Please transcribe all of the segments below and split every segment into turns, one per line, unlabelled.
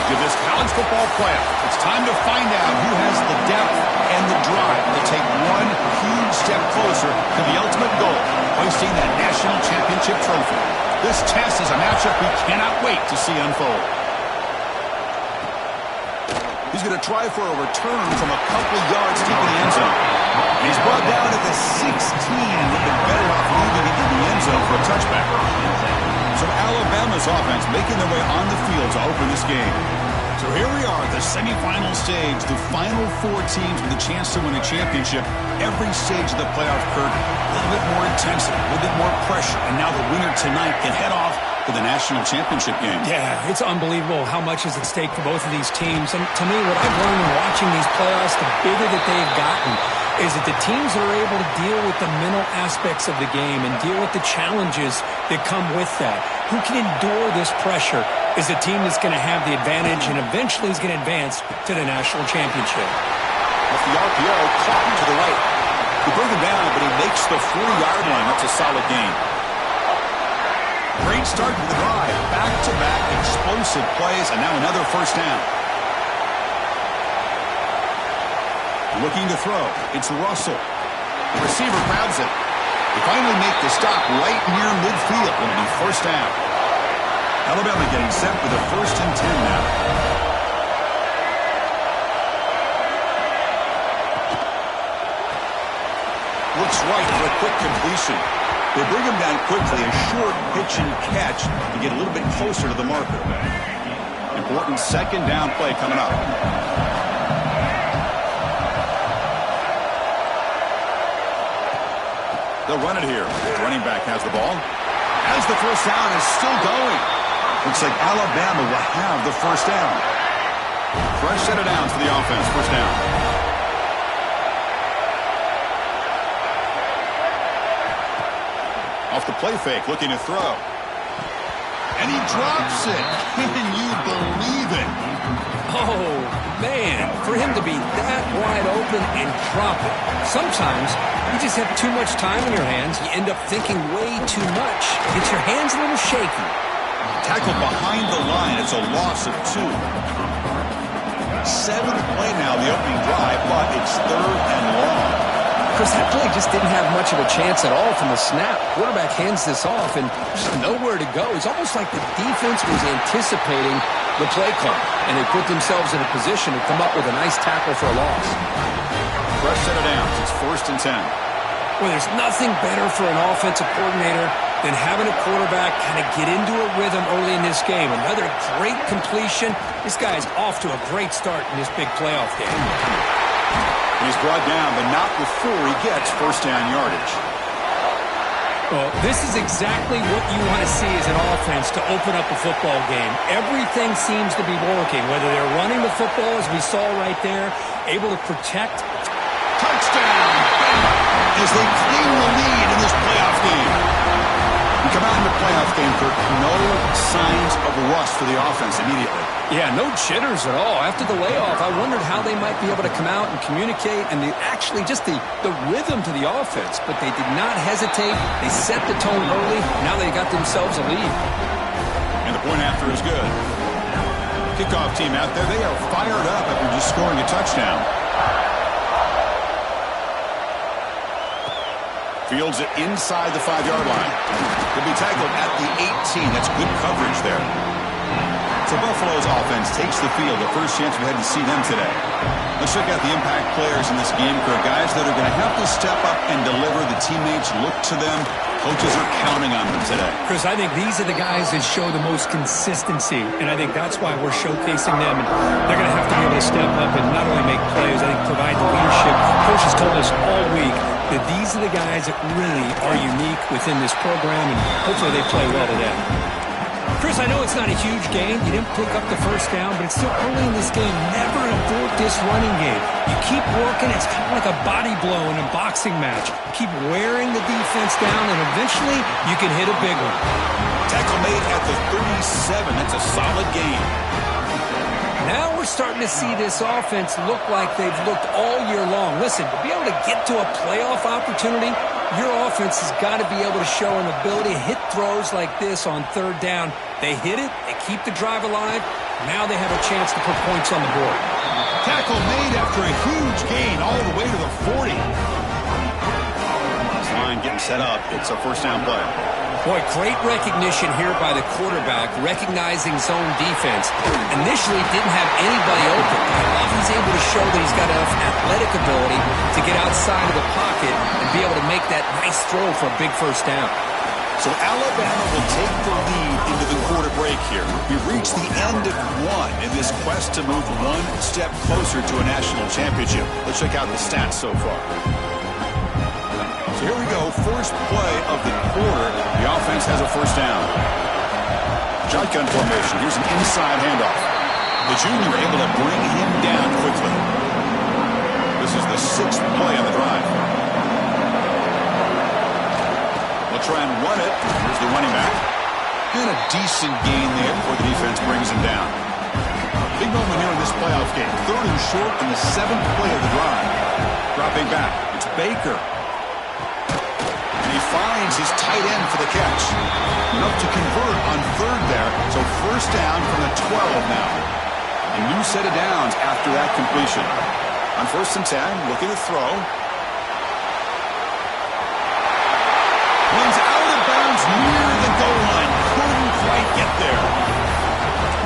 stage of this college football playoff. It's time to find out who has the depth and the drive to take one huge step closer to the ultimate goal, hoisting that national championship trophy. This test is a matchup we cannot wait to see unfold. He's going to try for a return from a couple yards deep in the end zone. He's brought down at the 16, looking better off leaving it in the end zone for a touchback. So Alabama's offense making their way on the field to open this game. So here we are at the semifinal stage, the final four teams with a chance to win a championship. Every stage of the playoff curve, a little bit more intensity, a little bit more pressure, and now the winner tonight can head off to the national championship game.
Yeah, it's unbelievable how much is at stake for both of these teams. And to me, what I've learned in watching these playoffs, the bigger that they've gotten, is that the teams that are able to deal with the mental aspects of the game and deal with the challenges that come with that, who can endure this pressure, is the team that's going to have the advantage and eventually is going to advance to the national championship.
Off the RPO, caught to the right. He bring him down, but he makes the 40-yard line. That's a solid gain. Great start to the drive. Back-to-back explosive plays, and now another first down. Looking to throw. It's Russell. The receiver grabs it. They finally make the stop right near midfield. It'll be first down. Alabama getting set for the 1st and 10 now. Looks right for a quick completion. They bring him down quickly, a short pitch and catch to get a little bit closer to the marker. Important second down play coming up. They'll run it here. The running back has the ball. As the first down is still going. Looks like Alabama will have the first down. Fresh set of downs for the offense. First down. Off the play fake, looking to throw. And he drops it. Can you believe it?
Oh, man, for him to be that wide open and drop it. Sometimes you just have too much time in your hands. You end up thinking way too much. Get your hands a little shaky.
Tackled behind the line. It's a loss of 2. 7th play now, the opening drive, but it's 3rd and long.
Chris, that play just didn't have much of a chance at all from the snap. Quarterback hands this off and just nowhere to go. It's almost like the defense was anticipating the play call, and they put themselves in a position to come up with a nice tackle for a loss.
Fresh set of downs. It's 1st and 10.
Well, there's nothing better for an offensive coordinator than having a quarterback kind of get into a rhythm early in this game. Another great completion. This guy's off to a great start in this big playoff game.
He's brought down, but not before he gets first down yardage.
Well, this is exactly what you want to see as an offense to open up a football game. Everything seems to be working, whether they're running the football, as we saw right there, able to protect.
Touchdown! As they claim the lead in this playoff game. We come out in the playoff game, Kirk, no signs of rust for the offense immediately.
Yeah, no jitters at all. After the layoff, I wondered how they might be able to come out and communicate and actually just the rhythm to the offense. But they did not hesitate. They set the tone early. Now they got themselves a lead.
And the point after is good. Kickoff team out there, they are fired up after just scoring a touchdown. Fields it inside the 5-yard line. He'll be tackled at the 18. That's good coverage there. So Buffalo's offense takes the field. The first chance we had to see them today. Let's check out the impact players in this game, Kirk. Guys that are going to have to step up and deliver. The teammates look to them. Coaches are counting on them today.
Chris, I think these are the guys that show the most consistency, and I think that's why we're showcasing them. And they're going to have to be able to step up and not only make plays, I think provide the leadership. Coach has told us all week that these are the guys that really are unique within this program, and hopefully they play well today. Chris, I know it's not a huge game. You didn't pick up the first down, but it's still early in this game. Never abort this running game. You keep working. It's kind of like a body blow in a boxing match. Keep wearing the defense down, and eventually you can hit a big one.
Tackle made at the 37. That's a solid gain.
Now we're starting to see this offense look like they've looked all year long. Listen, to be able to get to a playoff opportunity, your offense has got to be able to show an ability to hit throws like this on 3rd down. They hit it, they keep the drive alive, Now they have a chance to put points on the board.
Tackle made after a huge gain all the way to the 40. This line getting set up. It's a first down play.
Boy, great recognition here by the quarterback, recognizing zone defense. Initially didn't have anybody open. He's able to show that he's got enough athletic ability to get outside of the pocket and be able to make that nice throw for a big first down.
So Alabama will take the lead into the quarter break here. We've reached the end of one in this quest to move one step closer to a national championship. Let's check out the stats so far. So here we go, first play of the quarter. The offense has a first down. Shotgun formation. Here's an inside handoff. The junior able to bring him down quickly. This is the sixth play on the drive. They'll try and run it. Here's the running back. And a decent gain there before the defense brings him down. Big moment here in this playoff game. Third and short in the seventh play of the drive. Dropping back. It's Baker. And he finds his tight end for the catch. Enough to convert on third there. So first down from the 12 now. A new set of downs after that completion. On first and 10, looking to throw. Runs out of bounds near the goal line. Couldn't quite get there.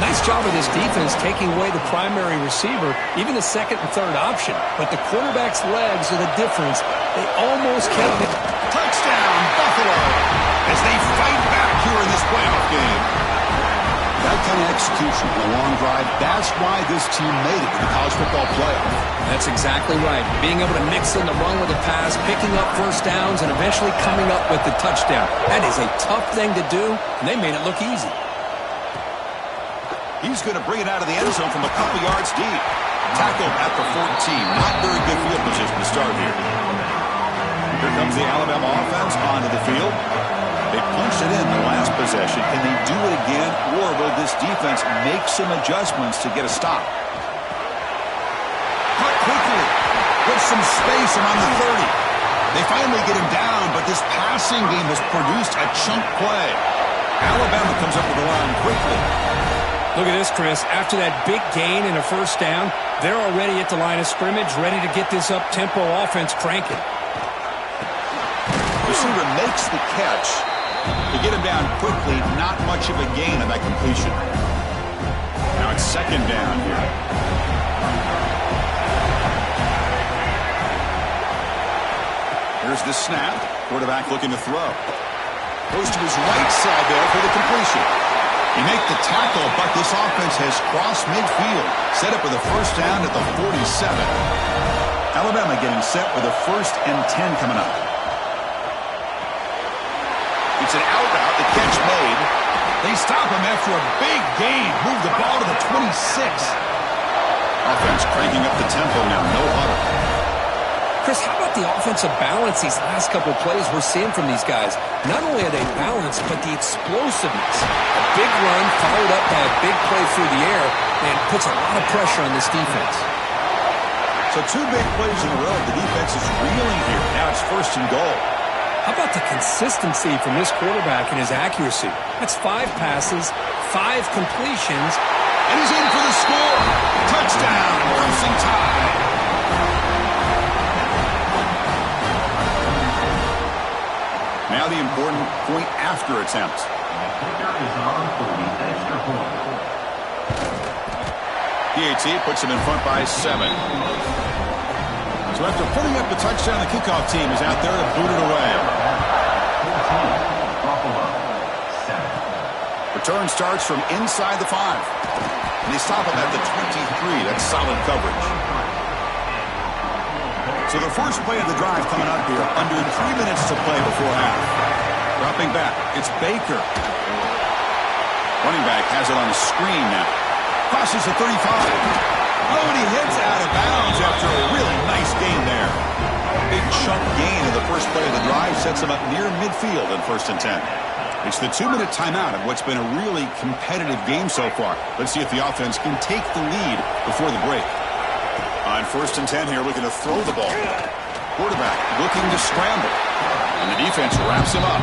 Nice job of this defense taking away the primary receiver, even the second and third option. But the quarterback's legs are the difference. They almost kept it.
Touchdown, Buffalo, as they fight back here in this playoff game. That kind of execution on a long drive, that's why this team made it to the college football playoff.
That's exactly right. Being able to mix in the run with the pass, picking up first downs, and eventually coming up with the touchdown. That is a tough thing to do, and they made it look easy.
He's going to bring it out of the end zone from a couple yards deep. Tackled at the 14. Not very good field position to start here. Here comes the Alabama offense onto the field. They punched it in the last possession. Can they do it again, or will this defense make some adjustments to get a stop? Cut quickly. With some space around the 30. They finally get him down, but this passing game has produced a chunk play. Alabama comes up with the line quickly.
Look at this, Chris. After that big gain and a first down, they're already at the line of scrimmage, ready to get this up-tempo offense cranking.
Receiver makes the catch. To get him down quickly, not much of a gain on that completion. Now it's second down here. Here's the snap. Quarterback looking to throw. Goes to his right side there for the completion. He makes the tackle, but this offense has crossed midfield. Set up with a first down at the 47. Alabama getting set with a first and 10 coming up. It's an out route, the catch made. They stop him after a big gain. Move the ball to the 26. Offense cranking up the tempo now, no huddle.
Chris, how about the offensive balance these last couple of plays we're seeing from these guys? Not only are they balanced, but the explosiveness. A big run followed up by a big play through the air and puts a lot of pressure on this defense.
So two big plays in a row. The defense is reeling here. Now it's first and goal.
How about the consistency from this quarterback and his accuracy? That's 5 passes, 5 completions.
And he's in for the score. Touchdown, Crimson Tide. Now the important point after attempt. PAT puts him in front by 7. So after putting up the touchdown, the kickoff team is out there to boot it away. Return starts from inside the 5. And they stop him at the 23. That's solid coverage. So the first play of the drive coming up here, under 3 minutes to play before half. Dropping back, it's Baker. Running back has it on the screen now. Crosses the 35. Oh, and he heads out of bounds after a really nice gain there. Big chunk gain in the first play of the drive sets him up near midfield in first and 10. It's the 2-minute timeout of what's been a really competitive game so far. Let's see if the offense can take the lead before the break. On first and 10 here, looking to throw the ball. Quarterback looking to scramble. And the defense wraps him up.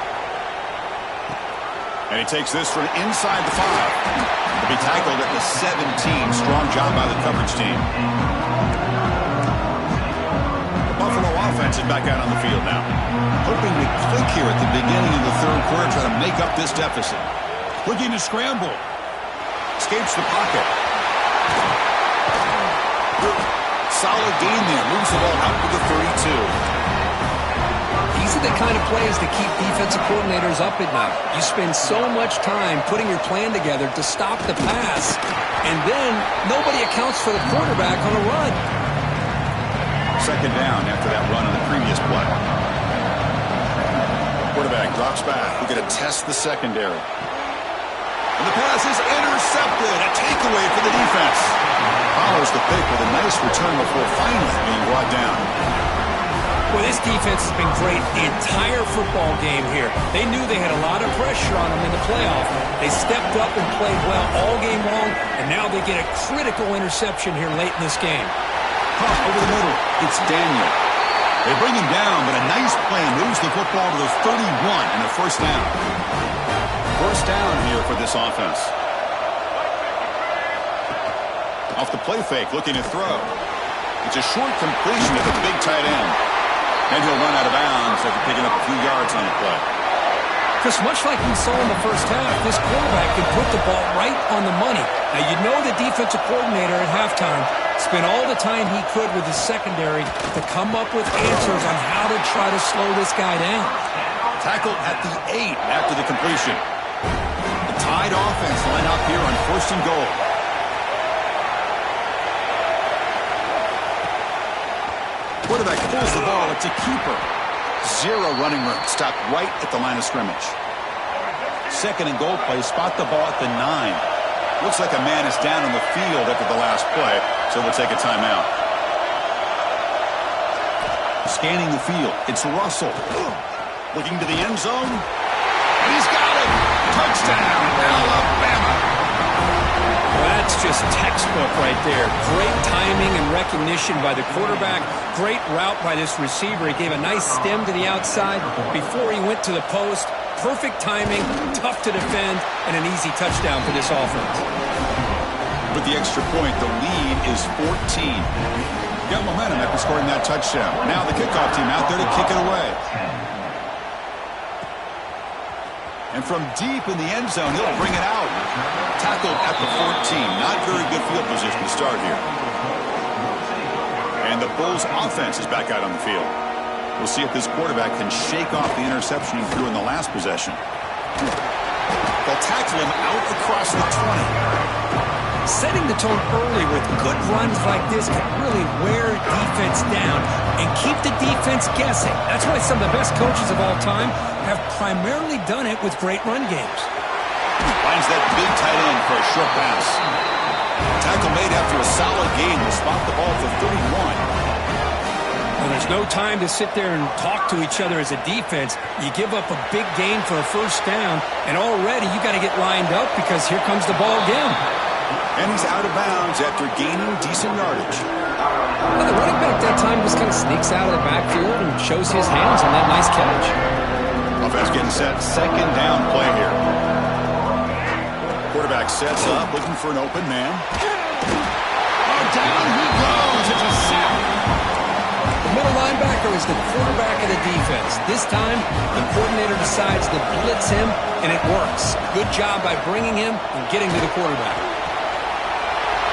And he takes this from inside the 5. He'll be tackled at the 17. Strong job by the coverage team. The Buffalo offense is back out on the field now. Hoping to click here at the beginning of the third quarter, try to make up this deficit. Looking to scramble. Escapes the pocket. Solid gain there. Moves the ball out to the 32.
These are the kind of plays that keep defensive coordinators up at night. You spend so much time putting your plan together to stop the pass, and then nobody accounts for the quarterback on a run.
Second down after that run on the previous play. Quarterback drops back. We're going to test the secondary. And the pass is intercepted. A takeaway for the defense. Follows the pick with a nice return before finally being brought down.
Well, this defense has been great the entire football game here. They knew they had a lot of pressure on them in the playoff. They stepped up and played well all game long, and now they get a critical interception here late in this game.
Pop over the middle. It's Daniel. They bring him down, but a nice play moves the football to the 31 and a first down. First down here for this offense. Off the play fake, looking to throw. It's a short completion to the big tight end. And he'll run out of bounds after picking up a few yards on the play.
Because much like we saw in the first half, this quarterback can put the ball right on the money. Now, you know the defensive coordinator at halftime spent all the time he could with his secondary to come up with answers on how to try to slow this guy down.
Tackled at the 8 after the completion. The Tide offense line up here on first and goal. Quarterback pulls the ball. It's a keeper. Zero running room. Stopped right at the line of scrimmage. Second and goal play. Spot the ball at the 9. Looks like a man is down on the field after the last play, so we'll take a timeout. Scanning the field. It's Russell. Looking to the end zone. And he's got it. Touchdown, Alabama.
Well, that's just textbook right there. Great timing and recognition by the quarterback. Great route by this receiver. He gave a nice stem to the outside before he went to the post. Perfect timing, tough to defend, and an easy touchdown for this offense.
With the extra point, the lead is 14. Got momentum after scoring that touchdown. Now the kickoff team out there to kick it away. And from deep in the end zone, he'll bring it out. Tackled at the 14. Not very good field position to start here. And the Bulls offense is back out on the field. We'll see if this quarterback can shake off the interception he threw in the last possession. They'll tackle him out across the 20.
Setting the tone early with good runs like this can really wear defense down and keep the defense guessing. That's why some of the best coaches of all time have primarily done it with great run games.
Finds that big tight end for a short pass. Tackle made after a solid gain will spot the ball for 31.
Well, there's no time to sit there and talk to each other as a defense. You give up a big gain for a first down, and already you got to get lined up because here comes the ball again.
And he's out of bounds after gaining decent yardage.
Well, the running back that time just kind of sneaks out of the backfield and shows his hands on that nice catch.
Offense getting set. Second down play here. Quarterback sets up, looking for an open man. Oh, down he goes. It's a sack.
The middle linebacker is the quarterback of the defense. This time, the coordinator decides to blitz him, and it works. Good job by bringing him and getting to the quarterback.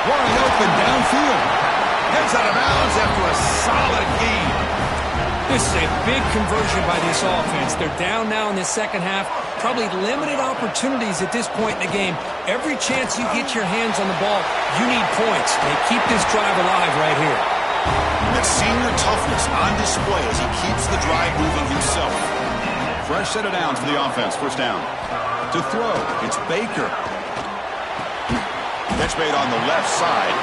Wide open downfield. Heads out of bounds after a solid gain.
This is a big conversion by this offense. They're down now in the second half. Probably limited opportunities at this point in the game. Every chance you get your hands on the ball, you need points. They keep this drive alive right here.
That senior toughness on display as he keeps the drive moving himself. Fresh set of downs for the offense. First down. To throw, it's Baker. Catch made on the left side.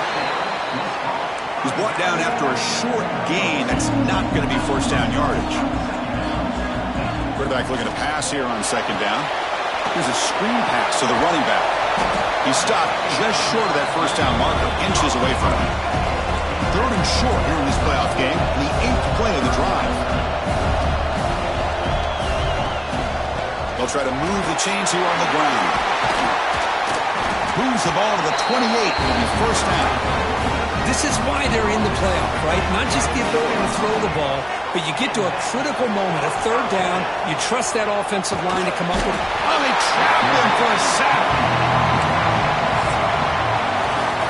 He's brought down after a short gain. That's not going to be first down yardage. Quarterback looking to pass here on second down. Here's a screen pass to the running back. He stopped just short of that first down marker, inches away from him. Third and short here in this playoff game, and the 8th play of the drive. The They'll try to move the chains here on the ground. Moves the ball to the 28. It'll be first down.
This is why they're in the playoff, right? Not just the ability to throw the ball, but you get to a critical moment, a third down. You trust that offensive line to come up with it.
Oh, they trap him for a sack.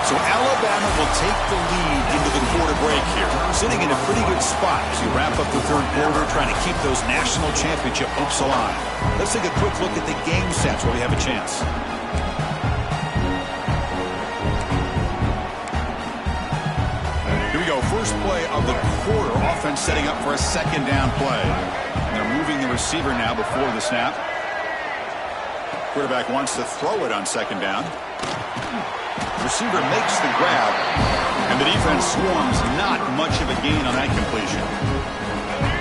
So Alabama will take the lead into the quarter break here. Sitting in a pretty good spot as you wrap up the third quarter, trying to keep those national championship hopes alive. Let's take a quick look at the game sets where we have a chance. Here we go. First play of the quarter. Offense setting up for a second down play. And they're moving the receiver now before the snap. Quarterback wants to throw it on second down. Receiver makes the grab, and the defense swarms. Not much of a gain on that completion.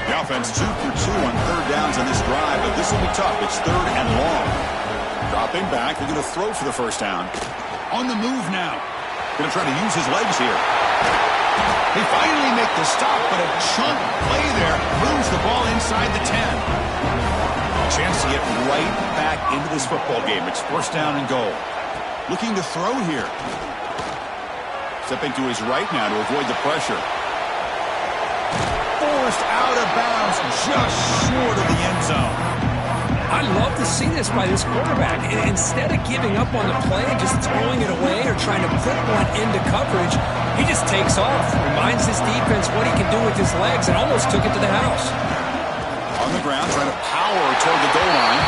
The offense 2 for 2 on third downs on this drive, but this will be tough. It's third and long. Dropping back, they're going to throw for the first down. On the move now. Going to try to use his legs here. They finally make the stop, but a chunk play there moves the ball inside the 10. A chance to get right back into this football game. It's first down and goal. Looking to throw here. Stepping to his right now to avoid the pressure. Forced out of bounds, just short of the end zone.
I love to see this by this quarterback. And instead of giving up on the play and just throwing it away or trying to put one into coverage, he just takes off. Reminds his defense what he can do with his legs and almost took it to the house.
On the ground, trying to power toward the goal line.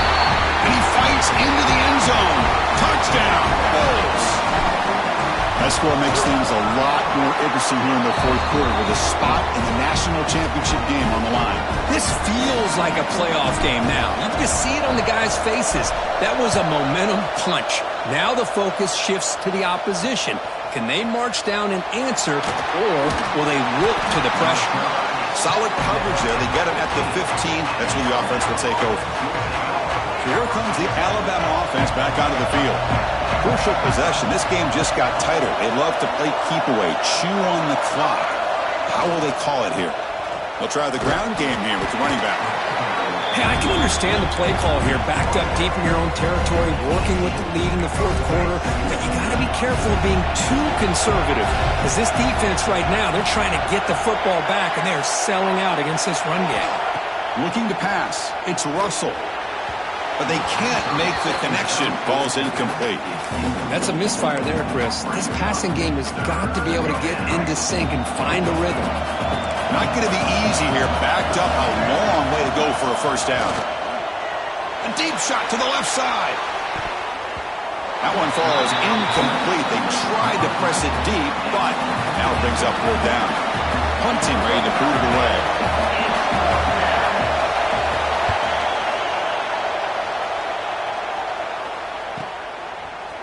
And he fights into the end zone. Touchdown, Bulls. That score makes things a lot more interesting here in the fourth quarter with a spot in the national championship game on the line.
This feels like a playoff game now. You can just see it on the guys' faces. That was a momentum punch. Now the focus shifts to the opposition. Can they march down and answer, or will they wilt to the pressure?
Solid coverage there. They get him at the 15. That's where the offense will take over. Here comes the Alabama offense back onto the field. Crucial possession. This game just got tighter. They love to play keep away, chew on the clock. How will they call it here? They'll try the ground game here with the running back.
Hey, I can understand the play call here. Backed up deep in your own territory, working with the lead in the fourth quarter. But you got to be careful of being too conservative. Because this defense right now, they're trying to get the football back, and they're selling out against this run game.
Looking to pass. It's Russell. But they can't make the connection. Ball's incomplete.
That's a misfire there, Chris. This passing game has got to be able to get into sync and find a rhythm.
Not going to be easy here. Backed up a long way to go for a first down. A deep shot to the left side. That one falls incomplete. They tried to press it deep, but now it brings up fourth down. Hunting ready to boot it away.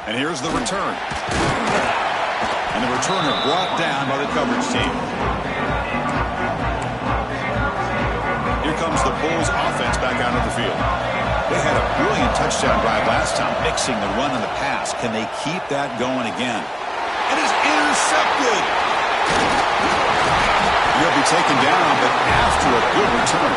And here's the return. And the returner brought down by the coverage team. Here comes the Bulls offense back out of the field. They had a brilliant touchdown drive last time, mixing the run and the pass. Can they keep that going again? It is intercepted. He'll be taken down, but after a good return.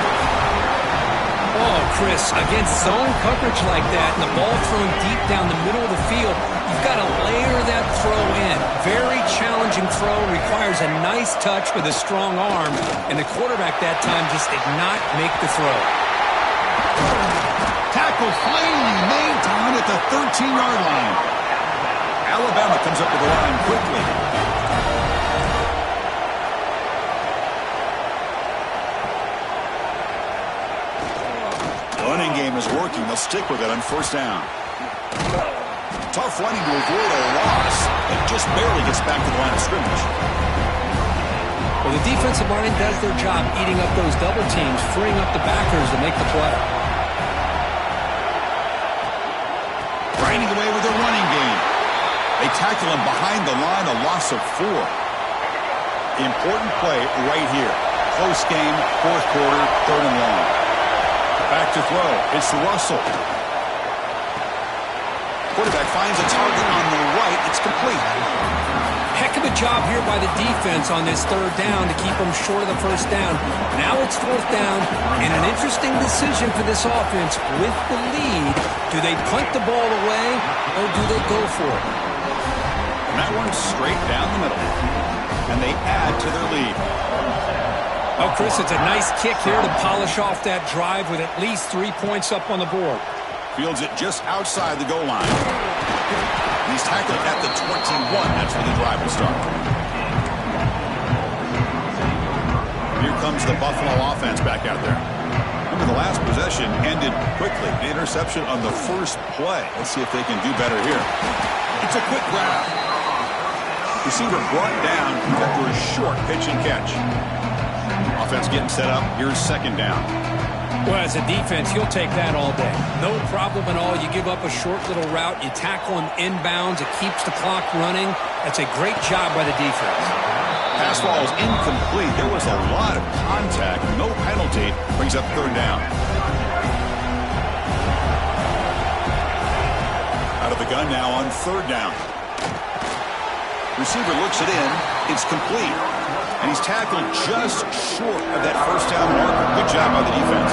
Oh, Chris, against zone coverage like that and the ball thrown deep down the middle of the field, you've got to layer that throw in. Very challenging throw, requires a nice touch with a strong arm, and the quarterback that time just did not make the throw.
Tackle finally made down at the 13-yard line. Alabama comes up with the line quickly. Running game is working. They'll stick with it on first down. Tough running to avoid a loss, but just barely gets back to the line of scrimmage.
Well, the defensive line does their job eating up those double teams, freeing up the backers to make the play.
Grinding away with their running game. They tackle him behind the line, a loss of 4. Important play right here. Close game, fourth quarter, third and long. Back to throw. It's Russell. Quarterback finds a target on the right. It's complete.
Heck Heck of a job here by the defense on this third down to keep them short of the first down. Now it's fourth down, and an interesting decision for this offense with the lead. Do they punt the ball away, or do they go for it?
And that one's straight down the middle. And they add to their lead.
Oh, Chris, it's a nice kick here to polish off that drive with at least 3 points up on the board.
Fields it just outside the goal line. He's tackled at the 21. That's where the drive will start. Here comes the Buffalo offense back out there. Remember, the last possession ended quickly. The interception on the first play. Let's see if they can do better here. It's a quick grab. Receiver brought down after a short pitch and catch. Offense getting set up. Here's second down.
Well, as a defense, you'll take that all day. No problem at all. You give up a short little route. You tackle him inbounds. It keeps the clock running. That's a great job by the defense.
Pass ball is incomplete. There was a lot of contact. No penalty. Brings up third down. Out of the gun now on third down. Receiver looks it in. It's complete. And he's tackled just short of that first down marker. Good job by the defense.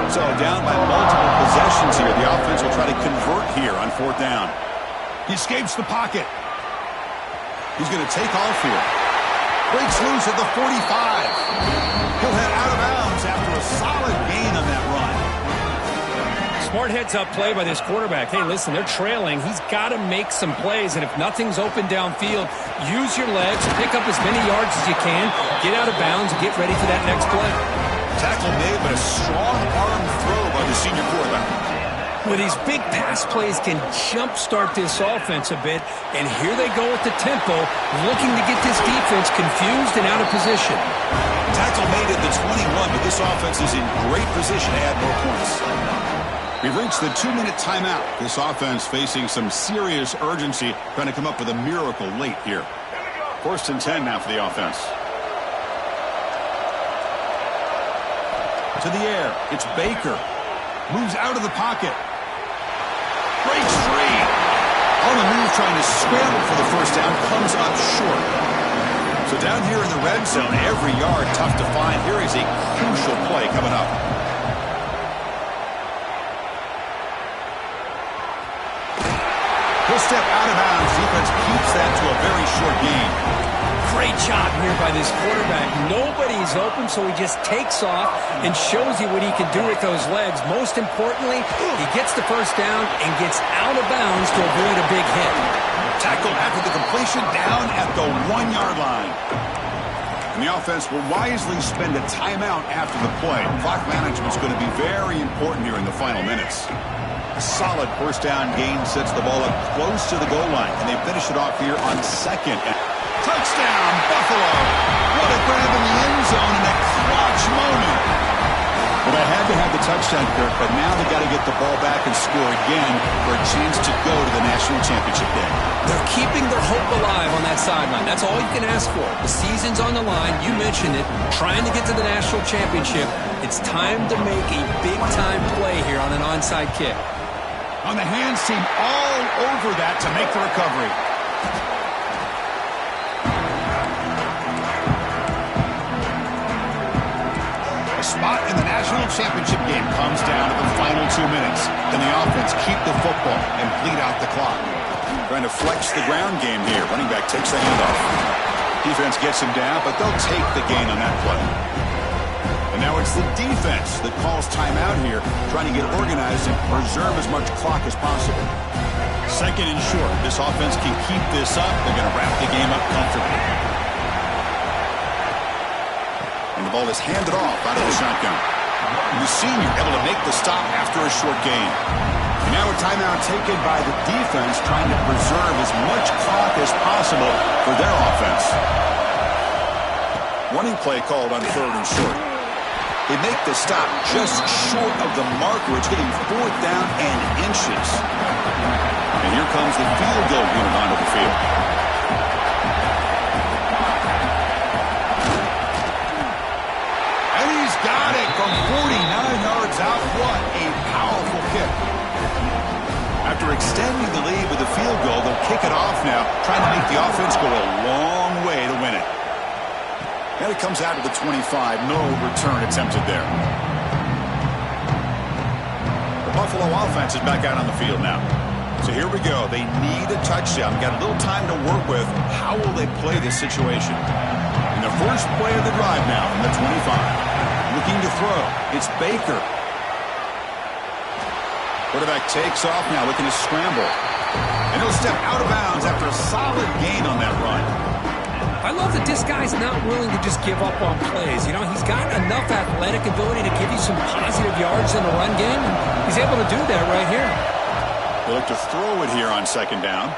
So down by multiple possessions here. The offense will try to convert here on fourth down. He escapes the pocket. He's going to take off here. Breaks loose at the 45. He'll head out of bounds after a solid gain on that run.
Smart heads-up play by this quarterback. Hey, listen, they're trailing. He's got to make some plays, and if nothing's open downfield, use your legs, pick up as many yards as you can, get out of bounds, and get ready for that next play.
Tackle made, but a strong arm throw by the senior quarterback.
Well, these big pass plays can jumpstart this offense a bit, and here they go at the tempo, looking to get this defense confused and out of position.
Tackle made at the 21, but this offense is in great position to add more points. We've reached the 2-minute timeout. This offense facing some serious urgency, trying to come up with a miracle late here. First and 10 now for the offense. To the air. It's Baker. Moves out of the pocket. Breaks free. On the move, trying to scramble for the first down. Comes up short. So down here in the red zone, every yard tough to find. Here is a crucial play coming up. He'll step out of bounds. Defense keeps that to a very short gain.
Great job here by this quarterback. Nobody's open, so he just takes off and shows you what he can do with those legs. Most importantly, he gets the first down and gets out of bounds to avoid a big hit.
Tackled after the completion, down at the 1-yard line. And the offense will wisely spend a timeout after the play. Clock management is going to be very important here in the final minutes. A solid first down gain sets the ball up close to the goal line, and they finish it off here on second. Touchdown, Buffalo! What a grab in the end zone in a clutch moment. Well, they had to have the touchdown, Kirk, but now they got to get the ball back and score again for a chance to go to the national championship game.
They're keeping their hope alive on that sideline. That's all you can ask for. The season's on the line. You mentioned it. Trying to get to the national championship. It's time to make a big-time play here on an onside kick.
On the hands team all over that to make the recovery. A spot in the national championship game comes down to the final 2 minutes. Can the offense keep the football and bleed out the clock? Trying to flex the ground game here. Running back takes the handoff. Defense gets him down, but they'll take the gain on that play. And now it's the defense that calls timeout here, trying to get organized and preserve as much clock as possible. Second and short. This offense can keep this up. They're going to wrap the game up comfortably. And the ball is handed off out of the shotgun. The senior able to make the stop after a short gain. And now a timeout taken by the defense, trying to preserve as much clock as possible for their offense. Running play called on third and short. They make the stop just short of the marker. It's getting fourth down and inches. And here comes the field goal unit onto the field. And he's got it from 49 yards out. What a powerful kick. After extending the lead with a field goal, they'll kick it off now, trying to make the offense go a long way to win it. And it comes out to the 25. No return attempted there. The Buffalo offense is back out on the field now. So here we go. They need a touchdown. Got a little time to work with. How will they play this situation? In the first play of the drive now from the 25. Looking to throw. It's Baker. Quarterback takes off now, looking to scramble. And he'll step out of bounds after a solid gain on that run.
I love that this guy's not willing to just give up on plays. You know, he's got enough athletic ability to give you some positive yards in the run game, and he's able to do that right here.
They look to throw it here on second down.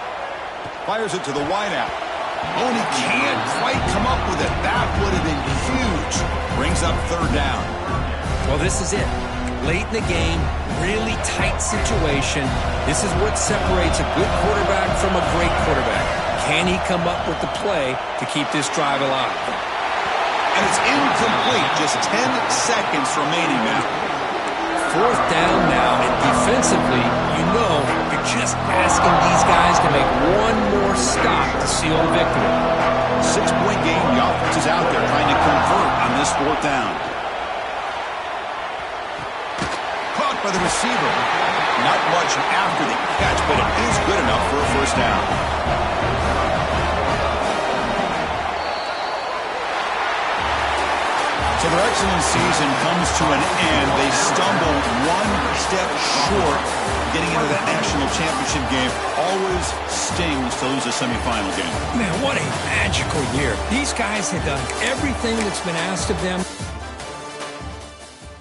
Fires it to the wideout. Oh, and he can't quite come up with it. That would have been huge. Brings up third down.
Well, this is it. Late in the game, really tight situation. This is what separates a good quarterback from a great quarterback. Can he come up with the play to keep this drive alive?
And it's incomplete. Just 10 seconds remaining now.
Fourth down now, and defensively, you know, you're just asking these guys to make one more stop to seal the victory.
6-point game. The offense is out there trying to convert on this fourth down. Caught by the receiver. Not much after the catch, but it is good enough for a first down. So their excellent season comes to an end. They stumble one step short getting into that national championship game. Always stings to lose a semifinal game.
Man, what a magical year. These guys have done everything that's been asked of them.